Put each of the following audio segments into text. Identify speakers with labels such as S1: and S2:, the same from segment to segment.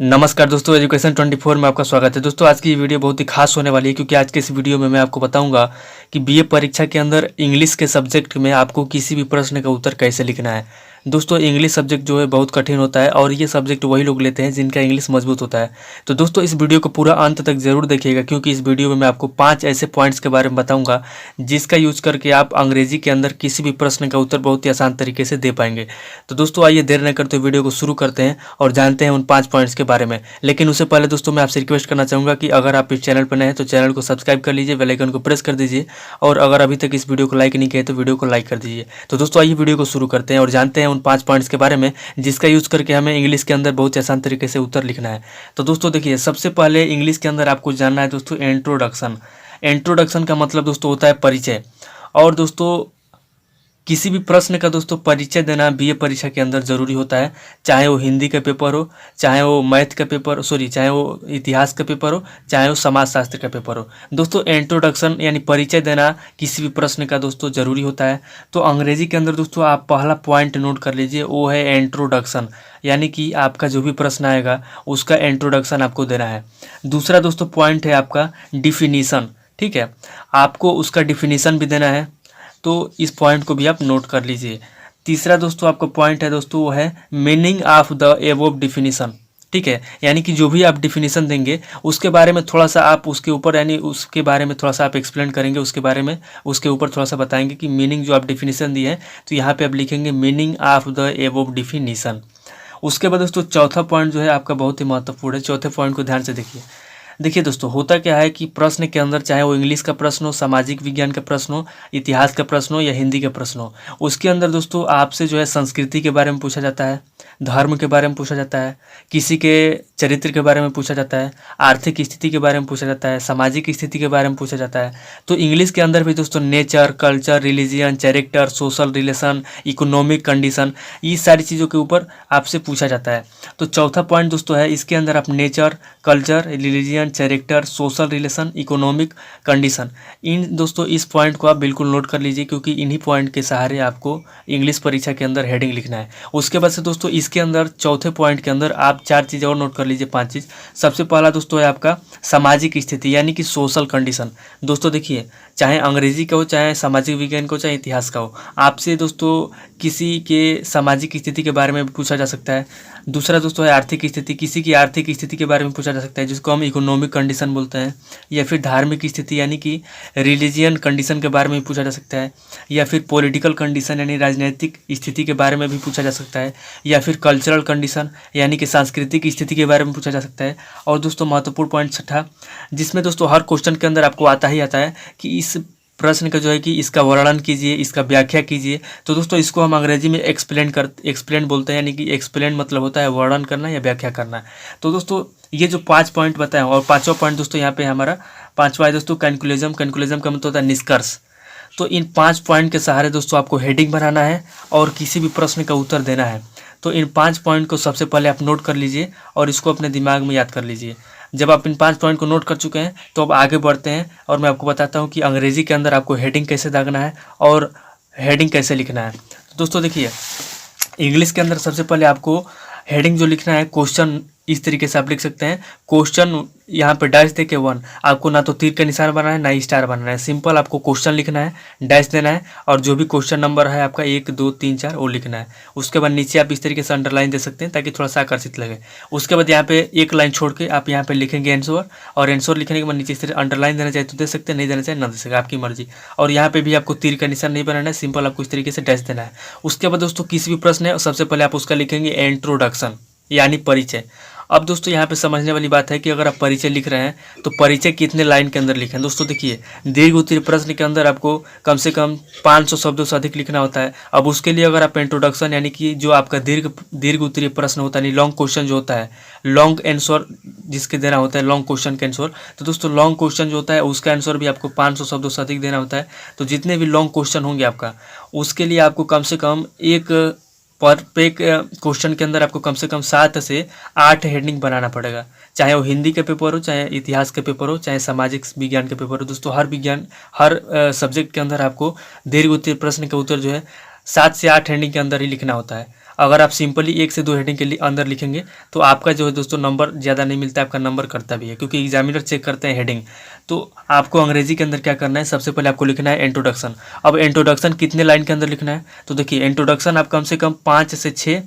S1: नमस्कार दोस्तों, एजुकेशन 24 में आपका स्वागत है। दोस्तों आज की ये वीडियो बहुत ही खास होने वाली है क्योंकि आज के इस वीडियो में मैं आपको बताऊंगा कि बीए परीक्षा के अंदर इंग्लिश के सब्जेक्ट में आपको किसी भी प्रश्न का उत्तर कैसे लिखना है। दोस्तों इंग्लिश सब्जेक्ट जो है बहुत कठिन होता है और ये सब्जेक्ट वही लोग लेते हैं जिनका इंग्लिश मजबूत होता है। तो दोस्तों इस वीडियो को पूरा अंत तक जरूर देखिएगा क्योंकि इस वीडियो में मैं आपको 5 ऐसे पॉइंट्स के बारे में बताऊंगा जिसका यूज करके आप अंग्रेजी के अंदर किसी भी प्रश्न का उत्तर बहुत ही आसान तरीके से दे पाएंगे। तो दोस्तों आइए देर न करते वीडियो को शुरू करते हैं और जानते हैं उन 5 पॉइंट्स के बारे में। लेकिन उससे पहले दोस्तों मैं आपसे रिक्वेस्ट करना चाहूँगा कि अगर आप इस चैनल पर नए हैं तो चैनल को सब्सक्राइब कर लीजिए, बेल आइकन को प्रेस कर दीजिए और अगर अभी तक इस वीडियो को लाइक नहीं किया तो वीडियो को लाइक कर दीजिए। तो दोस्तों आइए वीडियो को शुरू करते हैं और जानते हैं उन 5 पॉइंट्स के बारे में जिसका यूज़ करके हमें इंग्लिश के अंदर बहुत ही आसान तरीके से उत्तर लिखना है। तो दोस्तों देखिए, सबसे पहले इंग्लिश के अंदर आपको जानना है दोस्तों इंट्रोडक्शन। इंट्रोडक्शन का मतलब दोस्तों होता है परिचय। और दोस्तों किसी भी प्रश्न का दोस्तों परिचय देना बीए परीक्षा के अंदर जरूरी होता है, चाहे वो हिंदी का पेपर हो, चाहे वो मैथ का पेपर चाहे वो इतिहास का पेपर हो, चाहे वो समाज शास्त्र का पेपर हो। दोस्तों इंट्रोडक्शन यानी परिचय देना किसी भी प्रश्न का दोस्तों जरूरी होता है। तो अंग्रेजी के अंदर दोस्तों आप पहला पॉइंट नोट कर लीजिए, वो है इंट्रोडक्शन, यानी कि आपका जो भी प्रश्न आएगा उसका इंट्रोडक्शन आपको देना है। दूसरा दोस्तों पॉइंट है आपका डिफिनीसन। ठीक है, आपको उसका डिफिनीसन भी देना है, तो इस पॉइंट को भी आप नोट कर लीजिए। तीसरा दोस्तों आपका पॉइंट है दोस्तों वो है meaning of the above definition. ठीक है, यानी कि जो भी आप डिफिनीशन देंगे उसके बारे में थोड़ा सा आप उसके ऊपर यानी उसके बारे में थोड़ा सा आप एक्सप्लेन करेंगे, उसके बारे में उसके ऊपर थोड़ा सा बताएंगे कि मीनिंग जो आप डिफिनीशन दिए हैं तो यहाँ पे आप लिखेंगे meaning of the above definition. उसके बाद दोस्तों चौथा पॉइंट जो है आपका बहुत ही महत्वपूर्ण है। चौथे पॉइंट को ध्यान से देखिए दोस्तों, होता क्या है कि प्रश्न के अंदर चाहे वो इंग्लिश का प्रश्न हो, सामाजिक विज्ञान का प्रश्न हो, इतिहास का प्रश्न हो या हिंदी का प्रश्न हो, उसके अंदर दोस्तों आपसे जो है संस्कृति के बारे में पूछा जाता है, धर्म के बारे में पूछा जाता है, किसी के चरित्र के बारे में पूछा जाता है, आर्थिक स्थिति के बारे में पूछा जाता है, सामाजिक स्थिति के बारे में पूछा जाता है। तो इंग्लिश के अंदर भी दोस्तों nature, culture, religion, character, social relation, economic condition, ये सारी चीज़ों के ऊपर आपसे पूछा जाता है। तो चौथा पॉइंट दोस्तों है, इसके अंदर आप nature, culture, religion, character, social relation, economic condition, इन दोस्तों इस पॉइंट को आप बिल्कुल नोट कर लीजिए क्योंकि इन्हीं पॉइंट के सहारे आपको इंग्लिश परीक्षा के अंदर हेडिंग लिखना है। उसके बाद से दोस्तों इसके अंदर चौथे पॉइंट के अंदर आप 4 चीज़ें और नोट कर लीजिए, 5 चीज़। सबसे पहला दोस्तों है आपका सामाजिक स्थिति यानी कि सोशल कंडीशन। दोस्तों देखिए, चाहे अंग्रेजी का हो, चाहे सामाजिक विज्ञान का हो, चाहे इतिहास का हो, आपसे दोस्तों किसी के सामाजिक स्थिति के बारे में भी पूछा जा सकता है। दूसरा दोस्तों है आर्थिक स्थिति, किसी की आर्थिक स्थिति के बारे में पूछा जा सकता है जिसको हम इकोनॉमिक कंडीशन बोलते हैं। या फिर धार्मिक स्थिति यानी कि रिलीजियन कंडीशन के बारे में भी पूछा जा सकता है। या फिर पॉलिटिकल कंडीशन यानी राजनीतिक स्थिति के बारे में भी पूछा जा सकता है। या फिर कल्चरल कंडीशन यानी कि सांस्कृतिक स्थिति के बारे में पूछा जा सकता है। और दोस्तों महत्वपूर्ण पॉइंट छठा, जिसमें दोस्तों हर क्वेश्चन के अंदर आपको आता ही आता है कि इस प्रश्न का जो है कि इसका वर्णन कीजिए, इसका व्याख्या कीजिए। तो दोस्तों इसको हम अंग्रेजी में एक्सप्लेन बोलते हैं, यानी कि एक्सप्लेन मतलब होता है वर्णन करना या व्याख्या करना। तो दोस्तों ये जो 5 पॉइंट बताए और 5वां पॉइंट दोस्तों यहाँ पे हमारा 5वां है दोस्तों कंक्लूजन। कंक्लूजन का मतलब होता है निष्कर्ष। तो इन 5 पॉइंट के सहारे दोस्तों आपको हेडिंग बनाना है और किसी भी प्रश्न का उत्तर देना है। तो इन 5 पॉइंट को सबसे पहले आप नोट कर लीजिए और इसको अपने दिमाग में याद कर लीजिए। जब आप इन 5 पॉइंट को नोट कर चुके हैं तो अब आगे बढ़ते हैं और मैं आपको बताता हूँ कि अंग्रेजी के अंदर आपको हेडिंग कैसे दागना है और हेडिंग कैसे लिखना है। तो दोस्तों देखिए, इंग्लिश के अंदर सबसे पहले आपको हेडिंग जो लिखना है, क्वेश्चन इस तरीके से आप लिख सकते हैं। क्वेश्चन यहाँ पे डैश दे के 1, आपको ना तो तीर का निशान बनाना है ना ही स्टार बनाना है, सिंपल आपको क्वेश्चन लिखना है, डैश देना है और जो भी क्वेश्चन नंबर है आपका 1 2 3 4 वो लिखना है। उसके बाद नीचे आप इस तरीके से अंडरलाइन दे सकते हैं ताकि थोड़ा सा आकर्षित लगे। उसके बाद यहाँ पे एक लाइन छोड़ के आप यहाँ पे लिखेंगे आंसर, और आंसर लिखने के बाद नीचे इस तरह अंडरलाइन देना चाहे तो दे सकते हैं, नहीं देना चाहे ना दे सकते, आपकी मर्जी। और यहाँ पे भी आपको तीर का निशान नहीं बनाना है, सिंपल आपको इस तरीके से डैश देना है। उसके बाद दोस्तों किसी भी प्रश्न है सबसे पहले आप उसका लिखेंगे इंट्रोडक्शन यानी परिचय। अब दोस्तों यहाँ पे समझने वाली बात है कि अगर आप परिचय लिख रहे हैं तो परिचय कितने लाइन के अंदर लिखें। दोस्तों देखिए, दीर्घ उत्तरीय प्रश्न के अंदर आपको कम से कम 500 शब्दों से अधिक लिखना होता है। अब उसके लिए अगर आप इंट्रोडक्शन यानी कि जो आपका दीर्घ उत्तरीय प्रश्न होता है, लॉन्ग क्वेश्चन जो होता है, लॉन्ग आंसर जिसके देना होता है, लॉन्ग क्वेश्चन का आंसर, तो दोस्तों लॉन्ग क्वेश्चन जो होता है उसका आंसर भी आपको 500 शब्दों से अधिक देना होता है। तो जितने भी लॉन्ग क्वेश्चन होंगे आपका, उसके लिए आपको कम से कम एक पर एक क्वेश्चन के अंदर आपको कम से कम 7 से 8 हेडिंग बनाना पड़ेगा, चाहे वो हिंदी का पेपर हो, चाहे इतिहास का पेपर हो, चाहे सामाजिक विज्ञान का पेपर हो। दोस्तों हर सब्जेक्ट के अंदर आपको दीर्घ उत्तरीय प्रश्न का उत्तर जो है 7 से 8 हेडिंग के अंदर ही लिखना होता है। अगर आप सिंपली 1 से 2 हेडिंग के लिए अंदर लिखेंगे तो आपका जो है दोस्तों नंबर ज़्यादा नहीं मिलता है, आपका नंबर कटता भी है, क्योंकि एग्जामिनर चेक करते हैं हेडिंग। तो आपको अंग्रेजी के अंदर क्या करना है, सबसे पहले आपको लिखना है इंट्रोडक्शन। अब इंट्रोडक्शन कितने लाइन के अंदर लिखना है, तो देखिए इंट्रोडक्शन आप कम से कम 5 से 6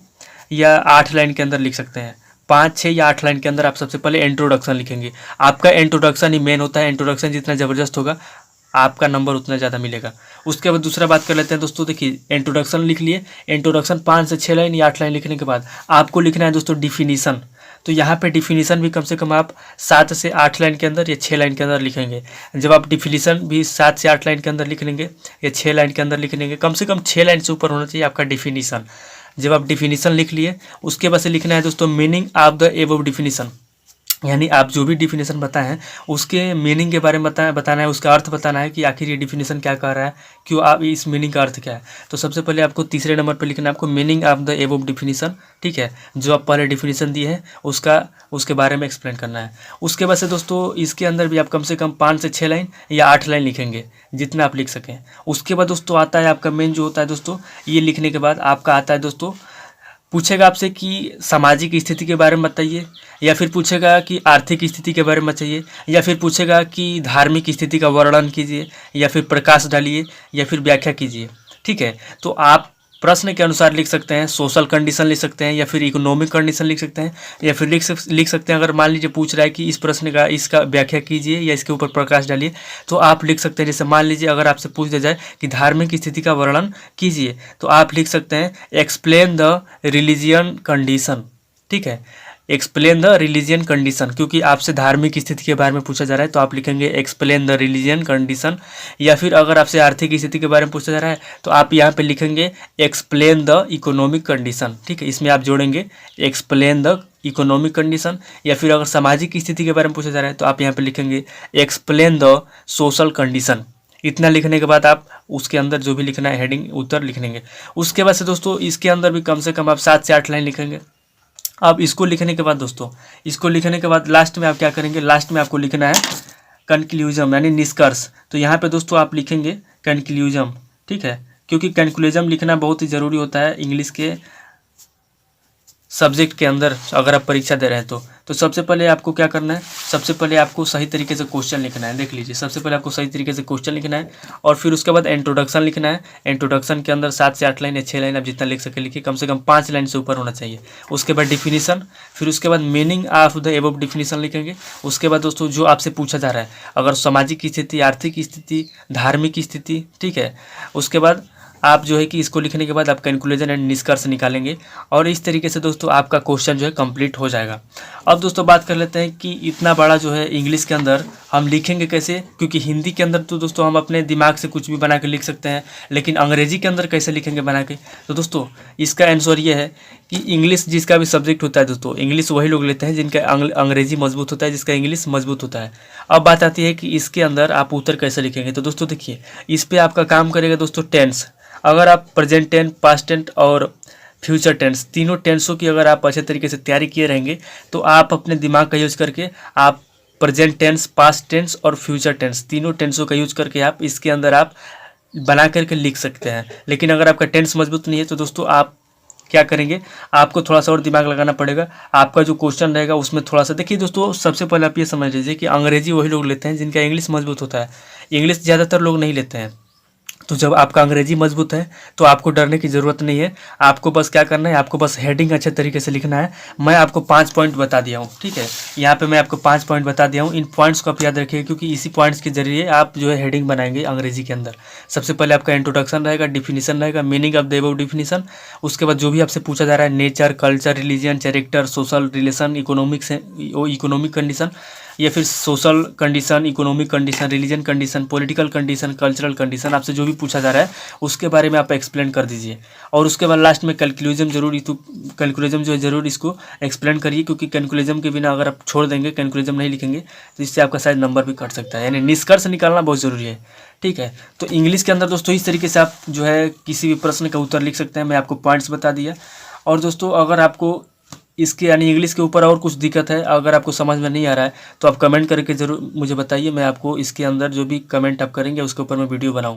S1: या 8 लाइन के अंदर लिख सकते हैं। 5, 6 या 8 लाइन के अंदर आप सबसे पहले इंट्रोडक्शन लिखेंगे। आपका इंट्रोडक्शन ही मेन होता है, इंट्रोडक्शन जितना ज़बरदस्त होगा आपका नंबर उतना ज़्यादा मिलेगा। उसके बाद दूसरा बात कर लेते हैं दोस्तों। देखिए इंट्रोडक्शन लिख लिए, इंट्रोडक्शन 5 से 6 लाइन या 8 लाइन लिखने के बाद आपको लिखना है दोस्तों डिफिनीसन। तो यहाँ पे डिफिनीसन भी कम से कम आप 7 से 8 लाइन के अंदर या 6 लाइन के अंदर लिखेंगे। जब आप डिफिनीसन भी 7 से 8 लाइन के अंदर लिख लेंगे या 6 लाइन के अंदर लिख लेंगे, कम से कम 6 लाइन से ऊपर होना चाहिए आपका डिफिनीसन। जब आप डिफिनीसन लिख लिए उसके बाद से लिखना है दोस्तों meaning of the above definition, यानी आप जो भी डिफिनेशन बताए हैं उसके मीनिंग के बारे में बताना है, उसका अर्थ बताना है कि आखिर ये डिफिनेशन क्या कह रहा है, क्यों आप इस मीनिंग का अर्थ क्या है। तो सबसे पहले आपको तीसरे नंबर पर लिखना है आपको meaning of the above definition, ठीक है। जो आप पहले डिफिनेशन दिए हैं उसके बारे में एक्सप्लेन करना है। उसके बाद से दोस्तों इसके अंदर भी आप कम से कम 5 से 6 लाइन या 8 लाइन लिखेंगे, जितना आप लिख सकें। उसके बाद दोस्तों आता है आपका मेन जो होता है दोस्तों, ये लिखने के बाद आपका आता है दोस्तों, पूछेगा आपसे कि सामाजिक स्थिति के बारे में बताइए, या फिर पूछेगा कि आर्थिक स्थिति के बारे में बताइए, या फिर पूछेगा कि धार्मिक स्थिति का वर्णन कीजिए, या फिर प्रकाश डालिए, या फिर व्याख्या कीजिए, ठीक है। तो आप प्रश्न के अनुसार लिख सकते हैं, सोशल कंडीशन लिख सकते हैं, या फिर इकोनॉमिक कंडीशन लिख सकते हैं, या फिर लिख सकते हैं अगर मान लीजिए पूछ रहा है कि इस प्रश्न का इसका व्याख्या कीजिए या इसके ऊपर प्रकाश डालिए, तो आप लिख सकते हैं। जैसे मान लीजिए अगर आपसे पूछ दिया जाए कि धार्मिक स्थिति का वर्णन कीजिए, तो आप लिख सकते हैं एक्सप्लेन द रिलीजियन कंडीशन, ठीक है। एक्सप्लेन द रिलीजियन कंडीशन, क्योंकि आपसे धार्मिक स्थिति के बारे में पूछा जा रहा है तो आप लिखेंगे एक्सप्लेन द रिलीजियन कंडीशन। या फिर अगर आपसे आर्थिक स्थिति के बारे में पूछा जा रहा है तो आप यहाँ पे लिखेंगे एक्सप्लेन द इकोनॉमिक कंडीशन, ठीक है। इसमें आप जोड़ेंगे एक्सप्लेन द इकोनॉमिक कंडीशन। या फिर अगर सामाजिक स्थिति के बारे में पूछा जा रहा है तो आप यहाँ पे लिखेंगे एक्सप्लेन द सोशल कंडीशन। इतना लिखने के बाद आप उसके अंदर जो भी लिखना है हेडिंग उत्तर लिख लेंगे। उसके बाद से दोस्तों इसके अंदर भी कम से कम आप 7 से 8 लाइन लिखेंगे। अब इसको लिखने के बाद दोस्तों, इसको लिखने के बाद लास्ट में आप क्या करेंगे, लास्ट में आपको लिखना है कंक्लूजन यानी निष्कर्ष। तो यहाँ पे दोस्तों आप लिखेंगे कंक्लूजन, ठीक है, क्योंकि कंक्लूजन लिखना बहुत ही ज़रूरी होता है इंग्लिश के सब्जेक्ट के अंदर अगर आप परीक्षा दे रहे हैं तो सबसे पहले आपको क्या करना है, सबसे पहले आपको सही तरीके से क्वेश्चन लिखना है। देख लीजिए, सबसे पहले आपको सही तरीके से क्वेश्चन लिखना है और फिर उसके बाद इंट्रोडक्शन लिखना है। इंट्रोडक्शन के अंदर 7 से 8 लाइन या 6 लाइन आप जितना लिख सके लिखिए, कम से कम 5 लाइन से ऊपर होना चाहिए। उसके बाद डिफिनीशन, फिर उसके बाद meaning of the above definition लिखेंगे। उसके बाद दोस्तों जो आपसे पूछा जा रहा है, अगर सामाजिक स्थिति, आर्थिक स्थिति, धार्मिक स्थिति, ठीक है, उसके बाद आप जो है कि इसको लिखने के बाद आप कंक्लूजन एंड निष्कर्ष निकालेंगे और इस तरीके से दोस्तों आपका क्वेश्चन जो है कंप्लीट हो जाएगा। अब दोस्तों बात कर लेते हैं कि इतना बड़ा जो है इंग्लिश के अंदर हम लिखेंगे कैसे, क्योंकि हिंदी के अंदर तो दोस्तों हम अपने दिमाग से कुछ भी बना के लिख सकते हैं, लेकिन अंग्रेजी के अंदर कैसे लिखेंगे बना के। तो दोस्तों इसका आंसर ये है कि इंग्लिश जिसका भी सब्जेक्ट होता है दोस्तों, इंग्लिश वही लोग लेते हैं जिनका अंग्रेजी मजबूत होता है, जिसका इंग्लिश मजबूत होता है। अब बात आती है कि इसके अंदर आप उत्तर कैसे लिखेंगे। तो दोस्तों देखिए, इस पर आपका काम करेगा दोस्तों टेंस। अगर आप प्रेजेंट टेंस, पास्ट टेंस और फ्यूचर टेंस, तीनों टेंसों की अगर आप अच्छे तरीके से तैयारी किए रहेंगे तो आप अपने दिमाग का यूज करके आप प्रेजेंट टेंस, पास्ट टेंस और फ्यूचर टेंस, तीनों टेंसों का यूज करके आप इसके अंदर आप बना करके लिख सकते हैं। लेकिन अगर आपका टेंस मजबूत नहीं है तो दोस्तों आप क्या करेंगे, आपको थोड़ा सा और दिमाग लगाना पड़ेगा। आपका जो क्वेश्चन रहेगा उसमें थोड़ा सा देखिए दोस्तों, सबसे पहले आप ये समझ लीजिए कि अंग्रेजी वही लोग लेते हैं जिनका इंग्लिश मजबूत होता है, इंग्लिश ज़्यादातर लोग नहीं लेते हैं। तो जब आपका अंग्रेजी मजबूत है तो आपको डरने की ज़रूरत नहीं है। आपको बस क्या करना है, आपको बस हेडिंग अच्छे तरीके से लिखना है। मैं आपको 5 पॉइंट बता दिया हूँ, ठीक है, यहाँ पे मैं आपको 5 पॉइंट बता दिया हूँ। इन पॉइंट्स को आप याद रखिए, क्योंकि इसी पॉइंट्स के जरिए आप जो है हेडिंग बनाएंगे अंग्रेजी के अंदर। सबसे पहले आपका इंट्रोडक्शन रहेगा, डिफिनीशन रहेगा, meaning of the above definition. उसके बाद जो भी आपसे पूछा जा रहा है, nature, culture, religion, character, social relation, economic condition, या फिर social condition, economic condition, religion condition, political condition, cultural condition, आपसे जो भी पूछा जा रहा है उसके बारे में आप एक्सप्लेन कर दीजिए। और उसके बाद लास्ट में कंक्लूजन जरूर, तो कंक्लूजन जो है ज़रूर इसको एक्सप्लेन करिए, क्योंकि कंक्लूजन के बिना अगर आप छोड़ देंगे, कंक्लूजन नहीं लिखेंगे तो इससे आपका शायद नंबर भी कट सकता है। यानी निष्कर्ष निकालना बहुत ज़रूरी है, ठीक है। तो इंग्लिश के अंदर दोस्तों इस तरीके से आप जो है किसी भी प्रश्न का उत्तर लिख सकते हैं। मैं आपको पॉइंट्स बता दिया। और दोस्तों अगर आपको इसके यानी इंग्लिश के ऊपर और कुछ दिक्कत है, अगर आपको समझ में नहीं आ रहा है तो आप कमेंट करके ज़रूर मुझे बताइए। मैं आपको इसके अंदर जो भी कमेंट आप करेंगे उसके ऊपर मैं वीडियो बनाऊँ।